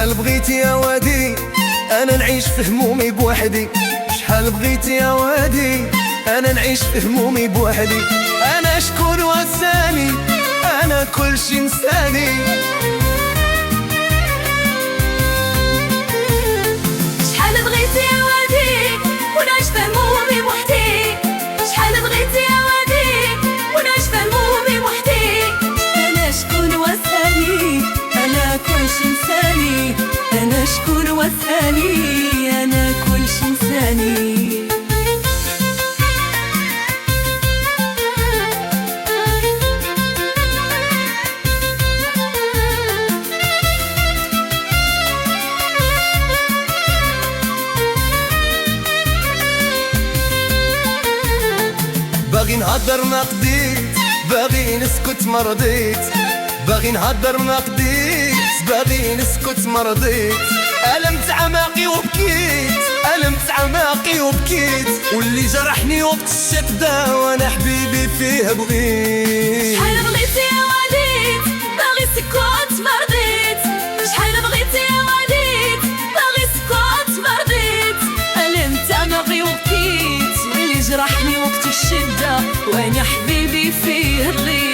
شحال بغيت يا وادي انا نعيش في همومي بوحدي، شحال بغيت يا وادي انا نعيش في همومي بوحدي. انا شكون وساني انا كل شي نساني. شحال بغيت يا وادي ونعيش في همومي بوحدي، شحال بغيت يا وادي ونعيش في همومي بوحدي. انا شكون وساني انا كل شي نساني، انا شكون وساني انا كل شي نساني. باغي نهضر ما قديت، باغي نسكت ما رضيت، باغي نهضر ما قديت، باغي نسكت ما رضيت. ألمت عماقي وبكيت، ألمت عماقي وبكيت، واللي جرحني وقت الشدة وانا حبيبي فيه بغيت. شحال بغيت يا وليد باغي سكوت ما رضيت، شحال بغيت يا وليد باغي سكوت ما رضيت. ألمت عماقي وبكيت، واللي جرحني وقت الشدة وانا حبيبي فيه رضيت.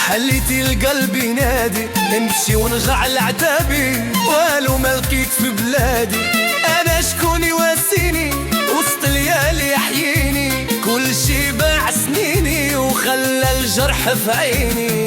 حليتي القلب ينادي نمشي ونرجع لعتابي، والو ما لقيت في بلادي. انا شكون يواسيني وسط ليالي يحييني، كل شي باع سنيني وخلى الجرح في عيني.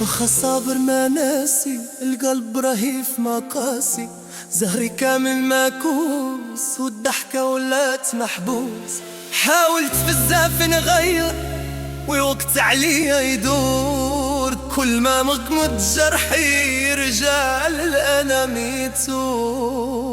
واخا صابر ما ناسي، القلب رهيف ما قاسي، زهري كامل ماكوس والضحكة ولات محبوس. حاولت بزاف نغير والوقت عليا يدور، كل ما مغمض جرحي رجع الألم يتور.